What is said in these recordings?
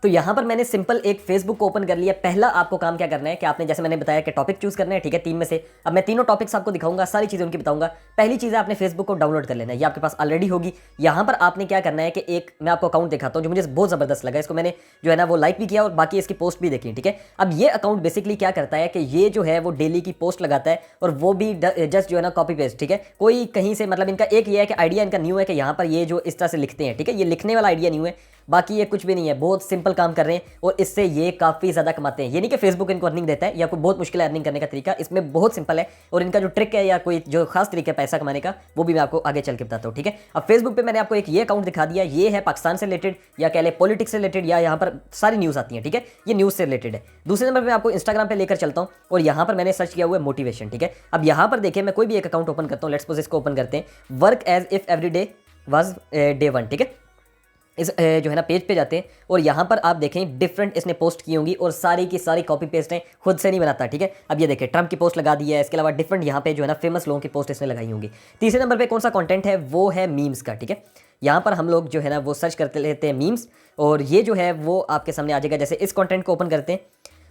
तो यहाँ पर मैंने सिंपल एक फेसबुक को ओपन कर लिया। पहला आपको काम क्या करना है कि आपने जैसे मैंने बताया कि टॉपिक चूज करना है, ठीक है, 3 में से। अब मैं तीनों टॉपिक्स आपको दिखाऊंगा, सारी चीज़ें उनकी बताऊंगा। पहली चीज़ है आपने फेसबुक को डाउनलोड कर लेना है, ये आपके पास ऑलरेडी होगी। यहाँ पर आपने क्या करना है कि एक मैं आपको अकाउंट दिखाता हूँ जो मुझे बहुत ज़बरदस्त लगा, इसको मैंने जो है ना वो लाइक भी किया और बाकी इसकी पोस्ट भी देखी, ठीक है। अब ये अकाउंट बेसिकली क्या करता है कि ये जो है वो डेली की पोस्ट लगाता है और वो भी जस्ट जो है ना कॉपी पेस्ट, ठीक है। कोई कहीं से मतलब इनका एक ये है कि आइडिया इनका न्यू है कि यहाँ पर ये जो इस तरह से लिखते हैं, ठीक है, ये लिखने वाला आइडिया न्यू है, बाकी ये कुछ भी नहीं है, बहुत सिंपल काम कर रहे हैं और इससे ये काफ़ी ज़्यादा कमाते हैं। ये नहीं कि फेसबुक इनको अर्निंग देता है या कोई बहुत मुश्किल है अर्निंग करने का तरीका, इसमें बहुत सिंपल है और इनका जो ट्रिक है या कोई जो खास तरीका है पैसा कमाने का वो भी मैं आपको आगे चल के बताता हूँ, ठीक है। अब फेसबुक पे मैंने आपको एक ये अकाउंट दिखा दिया, ये है पाकिस्तान से रिलेटेड या कह ले पॉलिटिक्स से रिलेटेड या यहाँ पर सारी न्यूज़ आती है, ठीक है, ये न्यूज़ से रिलेटेड है। दूसरे नंबर पर आपको इंस्टाग्राम पे लेकर चलता हूँ और यहाँ पर मैंने सर्च किया हुआ है मोटिवेशन, ठीक है। अब यहाँ पर देखिए मैं कोई भी एक अकाउंट ओपन करता हूँ, लेट्स सपोज इसको ओपन करते हैं, work as if every day was day 1, ठीक है। इस जो है ना पेज पे जाते हैं और यहाँ पर आप देखें डिफरेंट इसने पोस्ट की होंगी और सारी की सारी कॉपी पेस्ट है, खुद से नहीं बनाता, ठीक है। अब ये देखें ट्रम्प की पोस्ट लगा दी है, इसके अलावा डिफरेंट यहाँ पे जो है ना फेमस लोगों की पोस्ट इसने लगाई होंगी। तीसरे नंबर पे कौन सा कंटेंट है, वो है मीम्स का, ठीक है। यहाँ पर हम लोग जो है ना वो सर्च करते लेते हैं मीम्स और ये जो है वो आपके सामने आ जाएगा। जैसे इस कंटेंट को ओपन करते हैं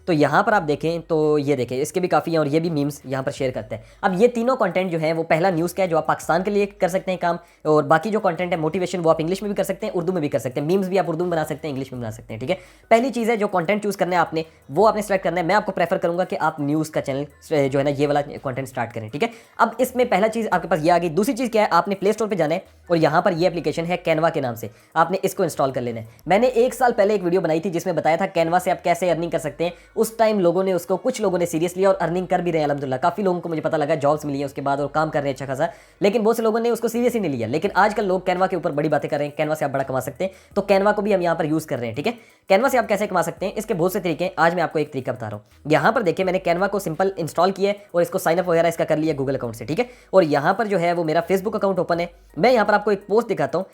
तो यहाँ पर आप देखें तो ये देखें इसके भी काफ़ी हैं और ये भी मीम्स यहाँ पर शेयर करते हैं। अब ये तीनों कंटेंट जो है वो पहला न्यूज़ का है जो आप पाकिस्तान के लिए कर सकते हैं काम, और बाकी जो कंटेंट है मोटिवेशन वो आप इंग्लिश में भी कर सकते हैं, उर्दू में भी कर सकते हैं। मीम्स भी आप उर्दू में बना सकते हैं, इंग्लिश में बना सकते हैं, ठीक है। पहली चीज़ है जो कंटेंट चूज़ करना है आपने वो आपने सेलेक्ट करना है। मैं आपको प्रेफर करूँगा कि आप न्यूज़ का चैनल जो है ना ये वाला कंटेंट स्टार्ट करें, ठीक है। अब इसमें पहला चीज़ आपके पास ये आ गई। दूसरी चीज़ क्या है, आपने प्ले स्टोर पर जाना है और यहाँ पर ये एप्लीकेशन है कैनवा के नाम से, आपने इसको इंस्टॉल कर लेना है। मैंने 1 साल पहले एक वीडियो बनाई थी जिसमें बताया था कैनवा से आप कैसे अर्निंग कर सकते हैं। उस टाइम लोगों ने उसको, कुछ लोगों ने सीरियस लिया और अर्निंग कर भी रहे हैं अल्हम्दुलिल्लाह। काफ़ी लोगों को मुझे पता लगा जॉब्स मिली है उसके बाद और काम कर रहे हैं अच्छा खासा, लेकिन बहुत से लोगों ने उसको सीरियस ही नहीं लिया। लेकिन आजकल लोग कैनवा के ऊपर बड़ी बातें कर रहे हैं, कैनवा से आप बड़ा कमा सकते हैं, तो कैनवा को भी हम यहाँ पर यूज़ कर रहे हैं, ठीक है। कैनवा से आप कैसे कमा सकते हैं, इसके बहुत से तरीके हैं, आज मैं आपको एक तरीका बता रहा हूँ। यहाँ पर देखिए मैंने कैनवा को सिंपल इंस्टॉल किया है और इसको साइनअप वगैरह इसका कर लिया गूगल अकाउंट से, ठीक है। और यहाँ पर जो है वो मेरा फेसबुक अकाउंट ओपन है। मैं यहाँ पर आपको एक पोस्ट दिखाता हूँ,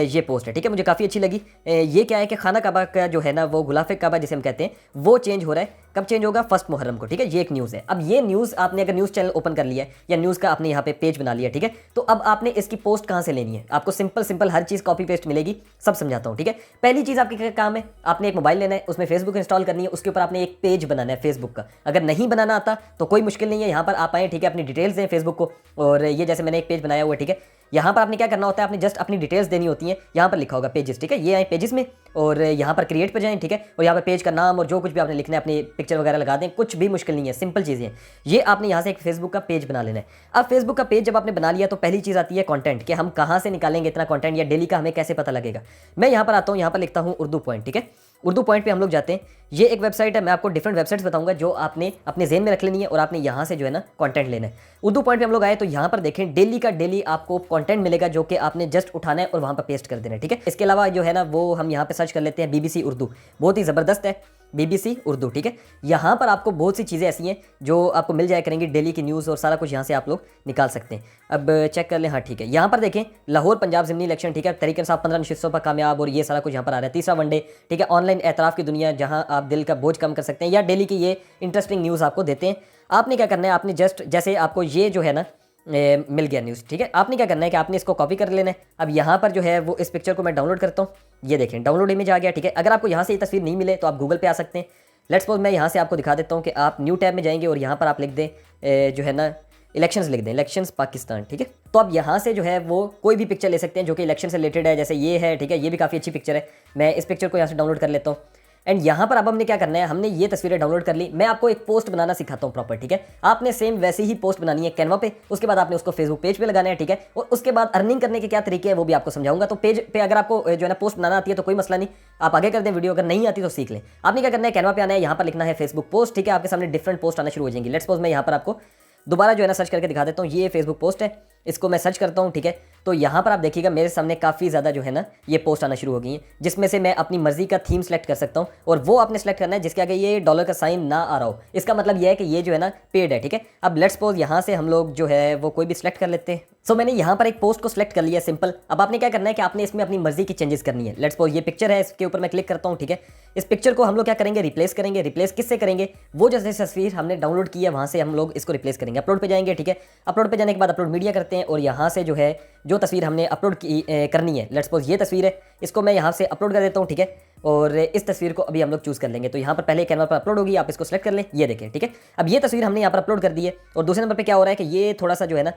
ये पोस्ट है, ठीक है, मुझे काफ़ी अच्छी लगी। ये क्या है कि खाना काबा का जो है ना वो गुलाफे काबा जिसे हम कहते हैं वो चेंज हो रहा है। कब चेंज होगा, 1 मुहर्रम को, ठीक है। ये एक न्यूज़ है। अब ये न्यूज़ आपने अगर न्यूज़ चैनल ओपन कर लिया है या न्यूज़ का आपने यहाँ पे पेज बना लिया, ठीक है, तो अब आपने इसकी पोस्ट कहाँ से लेनी है, आपको सिंपल हर चीज़ कॉपी पेस्ट मिलेगी, सब समझाता हूँ, ठीक है। पहली चीज़ आपकी क्या काम है, आपने एक मोबाइल लेना है, उसमें फेसबुक इंस्टॉल करनी है, उसके ऊपर आपने एक पेज बनाना है फेसबुक का। अगर नहीं बनाना आता तो कोई मुश्किल नहीं है, यहाँ पर आप आए, ठीक है, अपनी डिटेल्स दें फेसबुक को और ये जैसे मैंने एक पेज बनाया हुआ है, ठीक है। यहाँ पर आपने क्या करना होता है, आपने जस्ट अपनी डिटेल्स देनी होती है। यहाँ पर लिखा होगा पेजेस, ठीक है, ये आए पेजेस में और यहाँ पर क्रिएट पर जाएं, ठीक है, और यहाँ पर पेज का नाम और जो कुछ भी आपने लिखना है अपनी पिक्चर वगैरह लगा दें, कुछ भी मुश्किल नहीं है, सिंपल चीज़ें हैं। ये आपने यहाँ से एक फेसबुक का पेज बना लेना है। अब फेसबुक का पेज जब आपने बना लिया तो पहली चीज़ आती है कंटेंट, कि हम कहाँ से निकालेंगे इतना कंटेंट या डेली का हमें कैसे पता लगेगा। मैं यहाँ पर आता हूँ, यहाँ पर लिखता हूँ उर्दू पॉइंट, ठीक है। उर्दू पॉइंट पे हम लोग जाते हैं। ये एक वेबसाइट है, मैं आपको डिफरेंट वेबसाइट्स बताऊंगा जो आपने अपने जेन में रख लेनी है और आपने यहाँ से जो है ना कंटेंट लेना है। उर्दू पॉइंट पे हम लोग आए तो यहाँ पर देखें डेली का डेली आपको कंटेंट मिलेगा जो कि आपने जस्ट उठाना है और वहाँ पर पेस्ट कर देना है, ठीक है। इसके अलावा जो है ना वो हम यहाँ पे सर्च कर लेते हैं BBC उर्दू, बहुत ही ज़बरदस्त है BBC उर्दू, ठीक है। यहाँ पर आपको बहुत सी चीज़ें ऐसी हैं जो आपको मिल जाया करेंगी, डेली की न्यूज़ और सारा कुछ यहाँ से आप लोग निकाल सकते हैं। अब चेक कर लें, हाँ ठीक है, यहाँ पर देखें लाहौर पंजाब ज़िमनी इलेक्शन, ठीक है, तरीके इंसाफ 15 नशिस्तों पर कामयाब और ये सारा कुछ यहाँ पर आ रहा है। तीसरा वनडे, ठीक है, ऑनलाइन एतराफ़ की दुनिया जहाँ आप दिल का बोझ कम कर सकते हैं, या डेली की ये इंटरेस्टिंग न्यूज़ आपको देते हैं। आपने क्या करना है, आपने जस्ट जैसे आपको ये जो है ना मिल गया न्यूज़, ठीक है, आपने क्या करना है कि आपने इसको कॉपी कर लेना है। अब यहाँ पर जो है वो इस पिक्चर को मैं डाउनलोड करता हूँ, ये देखें डाउनलोड इमेज आ गया, ठीक है। अगर आपको यहाँ से ये तस्वीर नहीं मिले तो आप गूगल पे आ सकते हैं। लेट्स सपोज मैं यहाँ से आपको दिखा देता हूँ कि आप न्यू टैब में जाएंगे और यहाँ पर आप लिख दें जो है ना इलेक्शंस लिख दें, इलेक्शंस पाकिस्तान, ठीक है। तो अब यहाँ से जो है वो कोई भी पिक्चर ले सकते हैं जो कि इलेक्शन से रिलेटेड है, जैसे ये है, ठीक है, ये भी काफ़ी अच्छी पिक्चर है। मैं इस पिक्चर को यहाँ से डाउनलोड कर लेता हूँ एंड यहाँ पर अब हमने क्या करना है, हमने ये तस्वीरें डाउनलोड कर ली। मैं आपको एक पोस्ट बनाना सिखाता हूँ प्रॉपर, ठीक है। आपने सेम वैसी ही पोस्ट बनानी है कैनवा पे, उसके बाद आपने उसको फेसबुक पेज पे लगाना है, ठीक है। और उसके बाद अर्निंग करने के क्या तरीके हैं वो भी आपको समझाऊंगा। तो पेज पे अगर आपको जो है ना पोस्ट बनाना आती है तो कोई मसला नहीं, आप आगे कर दें वीडियो, अगर नहीं आती तो सीख लें। आपने क्या करना है, कैनवा पे आना है, यहाँ पर लिखना है फेसबुक पोस्ट, ठीक है। आपके सामने डिफरेंट पोस्ट आना शुरू हो जाएंगी। लेट्स सपोज मैं यहाँ पर आपको दोबारा जो है ना सर्च करके दिखा देता हूँ। ये फेसबुक पोस्ट है, इसको मैं सर्च करता हूँ, ठीक है। तो यहाँ पर आप देखिएगा मेरे सामने काफ़ी ज़्यादा जो है ना ये पोस्ट आना शुरू हो गई हैं, जिसमें से मैं अपनी मर्जी का थीम सेलेक्ट कर सकता हूँ और वो आपने सेलेक्ट करना है जिसके आगे ये डॉलर का साइन ना आ रहा हो। इसका मतलब ये है कि ये जो है ना पेड है, ठीक है। अब लेट्स सपोज यहाँ से हम लोग जो है वो कोई भी सिलेक्ट कर लेते हैं। सो मैंने यहाँ पर एक पोस्ट को सिलेक्ट कर लिया सिंपल। अब आपने क्या करना है कि आपने इसमें अपनी मर्जी की चेंजेस करनी है। लेट्स सपोज ये पिक्चर है, इसके ऊपर मैं क्लिक करता हूँ, ठीक है। इस पिक्चर को हम लोग क्या करेंगे, रिप्लेस करेंगे। रिप्लेस किससे करेंगे, वो जैसे तस्वीर हमने डाउनलोड की है वहाँ से हम लोग इसको रिप्लेस करेंगे। अपलोड पे जाएंगे, ठीक है। अपलोड पे जाने के बाद अपलोड मीडिया करते हैं और यहाँ से जो है जो तस्वीर हमने अपलोड करनी है, लेट्स सपोज ये तस्वीर है, इसको मैं यहाँ से अपलोड कर देता हूँ, ठीक है। और इस तस्वीर को अभी हम लोग चूज़ कर लेंगे। तो यहाँ पर पहले कैनवा पर अपलोड होगी, आप इसको सेलेक्ट कर लें, ये देखें, ठीक है। अब ये तस्वीर हमने यहाँ पर अपलोड कर दी है और दूसरे नंबर पे क्या हो रहा है कि ये थोड़ा सा जो है ना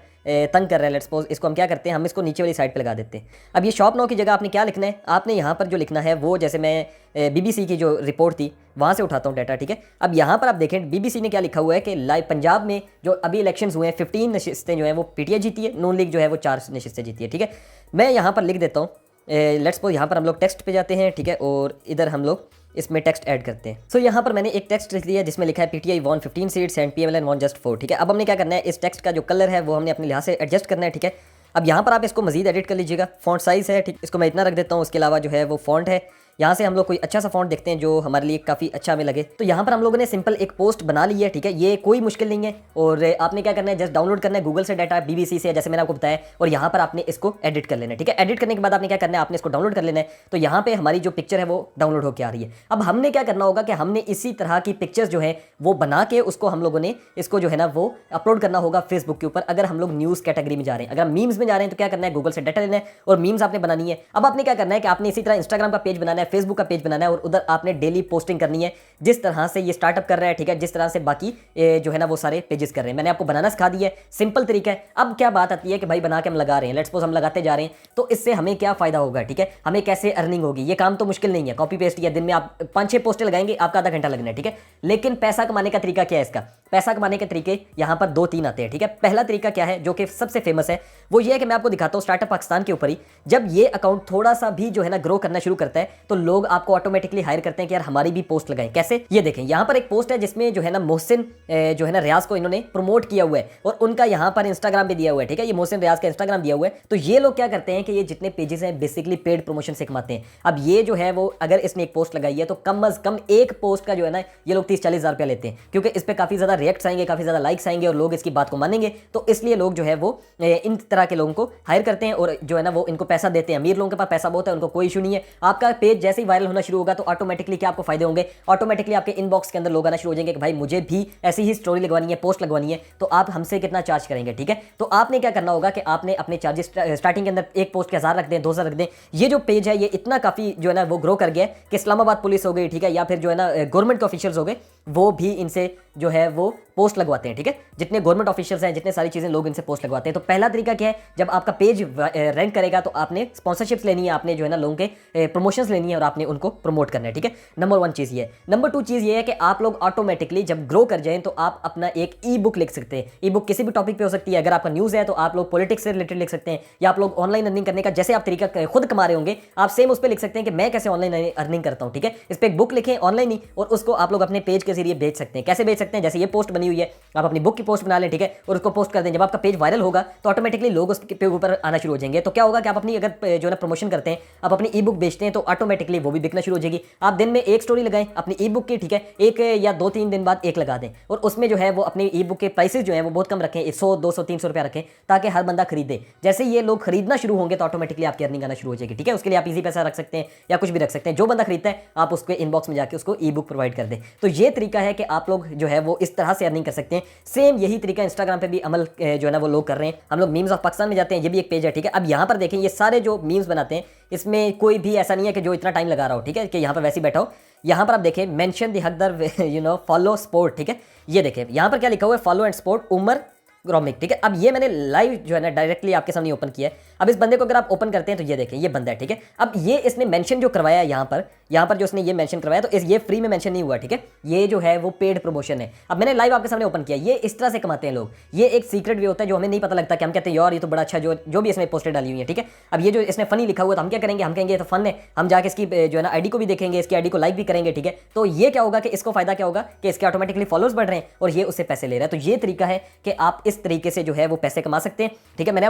तंग कर रहा है। लेट्स सपोज इसको हम क्या करते हैं, हम इसको नीचे वाली साइड पे लगा देते हैं। अब ये शॉप नाउ की जगह आपने क्या लिखना है, आपने यहाँ पर जो लिखना है वो, जैसे मैं BBC की जो रिपोर्ट थी वहाँ से उठाता हूँ डाटा, ठीक है। अब यहाँ पर आप देखें BBC ने क्या लिखा हुआ है कि लाइव पंजाब में जो अभी इलेक्शंस हुए हैं 15 नशिस्तें जो है वो PTI जीती है, नून लीग जो है वो 4 नशिस्तें जीती है, ठीक है। मैं यहाँ पर लिख देता हूँ, लेट्स सपोज यहाँ पर हम लोग टेक्स्ट पे जाते हैं, ठीक है, और इधर हम लोग इसमें टेक्स्ट ऐड करते हैं। सो यहाँ पर मैंने एक टेक्स्ट लिख लिया जिसमें लिखा है PTI won 15 seats and PMLN won just 4, ठीक है। अब हमने क्या करना है, इस टेक्स्ट का जो कलर है वो हमने अपने लिहाज से एडजस्ट करना है, ठीक है। अब यहाँ पर आप इसको मजीद एडिट कर लीजिएगा। फॉन्ट साइज़ है, ठीक, इसको मैं इतना रख देता हूँ। उसके अलावा जो है वो फॉन्ट है, यहाँ से हम लोग कोई अच्छा सा फॉन्ट देखते हैं जो हमारे लिए काफ़ी अच्छा हमें लगे। तो यहाँ पर हम लोगों ने सिंपल एक पोस्ट बना ली है, ठीक है, ये कोई मुश्किल नहीं है। और आपने क्या करना है, जस्ट डाउनलोड करना है गूगल से डाटा, BBC से, जैसे मैंने आपको बताया, और यहाँ पर आपने इसको एडिट कर लेना है, ठीक है। एडिट करने के बाद आपने क्या करना है, आपने इसको डाउनलोड कर लेना है। तो यहाँ पे हमारी जो पिक्चर है वो डाउनलोड होकर आ रही है। अब हमने क्या करना होगा कि हमने इसी तरह की पिक्चर्स जो है वो बना के उसको हम लोगों ने इसको जो है ना वो अपलोड करना होगा फेसबुक के ऊपर। अगर हम लोग न्यूज़ कैटेगरी में जा रहे हैं, अगर हम मीम्स में जा रहे हैं, तो क्या करना है, गूगल से डाटा लेना है और मीम्स आपने बनानी है। अब आपने क्या करना है कि आपने इसी तरह इंस्टाग्राम का पेज बनाना है, फेसबुक का पेज बनाना है और उधर आपने डेली पोस्टिंग करनी है, जिस तरह से ये स्टार्टअप कर रहा है, ठीक है, जिस तरह से बाकी जो है ना वो सारे पेजेस कर रहे हैं। मैंने आपको बनाना सिखा दिया है, सिंपल तरीका है। अब क्या बात आती है कि भाई बना के हम लगा रहे हैं, लेट्स सपोज हम लगाते जा रहे हैं, तो इससे हमें क्या फायदा होगा, ठीक है, हमें कैसे अर्निंग होगी। ये काम तो मुश्किल नहीं है, कॉपी पेस्ट या दिन में आप 5-6 पोस्टें लगाएंगे, आपका आधा घंटा लगना है, ठीक है। लेकिन पैसा कमाने का तरीका क्या है इसका, पैसा कमाने के तरीके यहाँ पर 2-3 आते हैं, ठीक है। पहला तरीका क्या है जो कि सबसे फेमस है, वो ये है कि मैं आपको दिखाता हूँ स्टार्टअप पाकिस्तान के ऊपर ही। जब ये अकाउंट थोड़ा सा भी जो है ना ग्रो करना शुरू करता है तो लोग आपको ऑटोमेटिकली हायर करते हैं कि यार हमारी भी पोस्ट लगाएं। कैसे, ये देखें, यहाँ पर एक पोस्ट है जिसमें जो है ना मोहसिन जो है ना रियाज को इन्होंने प्रमोट किया हुआ है और उनका यहाँ पर इंस्टाग्राम पे दिया हुआ है, ठीक है। ये मोहसिन रियाज का इंस्टाग्राम दिया हुआ है। तो ये लोग क्या करते हैं कि ये जितने पेजेस हैं बेसिकली पेड प्रमोशन से कमाते हैं। अब ये जो है वो अगर इसने एक पोस्ट लगाई है तो कम अज कम एक पोस्ट का जो है ना ये लोग 30-40 हज़ार रुपया लेते हैं, क्योंकि इस पर काफी ज्यादा रिएक्ट्स आएंगे, काफी ज्यादा लाइक्स आएंगे और लोग इसकी बात को मानेंगे। तो इसलिए लोग जो है वो इन तरह के लोगों को हायर करते हैं और जो है ना वो इनको पैसा देते हैं। अमीर लोगों के पास पैसा बहुत है, उनको कोई इशू नहीं है। आपका पेज जैसे ही वायरल होना शुरू होगा तो ऑटोमेटिकली क्या आपको फायदे होंगे, ऑटोमेटिकली आपके इनबॉक्स के अंदर लोग आना शुरू हो जाएंगे कि भाई मुझे भी ऐसी ही स्टोरी लगवानी है, पोस्ट लगवानी है, तो आप हमसे कितना चार्ज करेंगे, ठीक है। तो आपने क्या करना होगा कि आपने अपने चार्जेस स्टार्टिंग के अंदर एक पोस्ट के 1000 रख दें, 2000 रख दें। ये जो पेज है ये इतना काफी जो है ना वो ग्रो कर गया कि इस्लामाबाद पुलिस हो गई, ठीक है, या फिर जो है ना गवर्नमेंट के ऑफिशियल्स हो गए, वो भी इनसे जो है वो पोस्ट लगवाते हैं, ठीक है। जितने गवर्नमेंट ऑफिशियल्स हैं, जितने सारी चीजें लोग इनसे पोस्ट लगवाते हैं। तो पहला तरीका क्या है, जब आपका पेज रैंक करेगा तो आपने स्पॉन्सरशिप्स लेनी है, आपने जो है ना लोगों के प्रमोशंस लेनी है और आपने उनको प्रमोट करना है, ठीक है। नंबर 1 चीज ये है। नंबर 2 चीज ये है कि आप लोग ऑटोमेटिकली जब ग्रो कर जाएं तो आप अपना एक ई बुक लिख सकते हैं। ई बुक किसी भी टॉपिक पे हो सकती है। अगर आपका न्यूज़ है तो आप लोग पॉलिटिक्स से रिलेटेड लिख सकते हैं, या आप लोग ऑनलाइन अर्निंग करने का जैसे आप तरीका खुद कमा रहे होंगे आप सेम उस पर लिख सकते हैं कि मैं कैसे ऑनलाइन अर्निंग करता हूं, ठीक है। इस पर एक बुक लिखें ऑनलाइन ही और उसको आप लोग अपने पेज के जरिए बेच सकते हैं। कैसे बेच सकते हैं, जैसे ये पोस्ट बनी हुई है, आप अपनी बुक की पोस्ट बना लें, ठीक है, और उसको पोस्ट कर दें। जब आपका पेज वायरल होगा तो ऑटोमेटिकली लोग उसके ऊपर आना शुरू हो जाएंगे। तो क्या होगा कि आप अपनी अगर जो है प्रमोशन करते हैं, आप अपनी ई बुक बेचते हैं, तो ऑटोमेटिकली वो भी बिकना शुरू हो जाएगी। आप दिन में एक स्टोरी लगाएं अपनी ई बुक की, ठीक है, एक या 2-3 दिन बाद एक लगा दें और उसमें जो है वो अपनी ई बुक के प्राइसेस जो है वो बहुत कम रखें, 100, 200, 300 रुपया रखें, ताकि हर बंदा खरीदे। जैसे ये लोग खरीदना शुरू होंगे तो ऑटोमेटिकली आपकी अर्निंग आना शुरू हो जाएगी, ठीक है। उसके लिए आप इजी पैसा रख सकते हैं या कुछ भी रख सकते हैं। जो बंदा खरीदता है आप उसके इनबॉक्स में जाके उसको ई बुक प्रोवाइड कर दें। तो ये तरीका है कि आप लोग जो है वो इस तरह से अर्निंग कर सकते हैं। सेम यही तरीका इंस्टाग्राम पे भी अमल जो है ना वो लोग कर रहे हैं। हम लोग मीम्स ऑफ पाकिस्तान में जाते हैं, ये भी एक पेज है, ठीक है। अब यहाँ पर देखें, ये सारे जो मीम्स बनाते हैं इसमें कोई भी ऐसा नहीं है कि जो इतना टाइम लगा रहा हो, ठीक है, कि यहाँ पर वैसे ही बैठा हो। यहाँ पर आप देखें मेंशन द हकदर फॉलो स्पोर्ट, ठीक है। ये देखें यहाँ पर क्या लिखा हुआ है, फॉलो एंड स्पोर्ट उमर ग्रोमिक, ठीक है। अब ये मैंने लाइव जो है ना डायरेक्टली आपके सामने ओपन किया है। अब इस बंदे को अगर आप ओपन करते हैं तो ये देखें ये बंदा है, ठीक है। अब ये इसने मेंशन जो करवाया है यहाँ पर जो इसने ये मेंशन करवाया, तो ये फ्री में मेंशन नहीं हुआ, ठीक है। ये जो है वो पेड प्रमोशन है। अब मैंने लाइव आपके सामने ओपन किया। ये इस तरह से कमाते हैं लोग। ये एक सीक्रेट वे होता है जो हमें नहीं पता लगता, कि हम कहते हैं यार ये तो बड़ा अच्छा जो भी इसमें पोस्टर डाली हुई है, ठीक है। अब ये जो इसने फनी लिखा हुआ तो हम क्या करेंगे, हम कहेंगे ये तो फन है, हम जाके इसकी जो है ना आईडी को भी देखेंगे, इसकी आईडी को लाइक भी करेंगे, ठीक है। तो ये क्या होगा कि इसको फायदा क्या होगा कि इसके ऑटोमेटिकली फॉलोअर्स बढ़ रहे हैं और ये उससे पैसे ले रहा है। तो ये तरीका है कि आप इस तरीके से जो है वो पैसे कमा सकते हैं, ठीक है। मैंने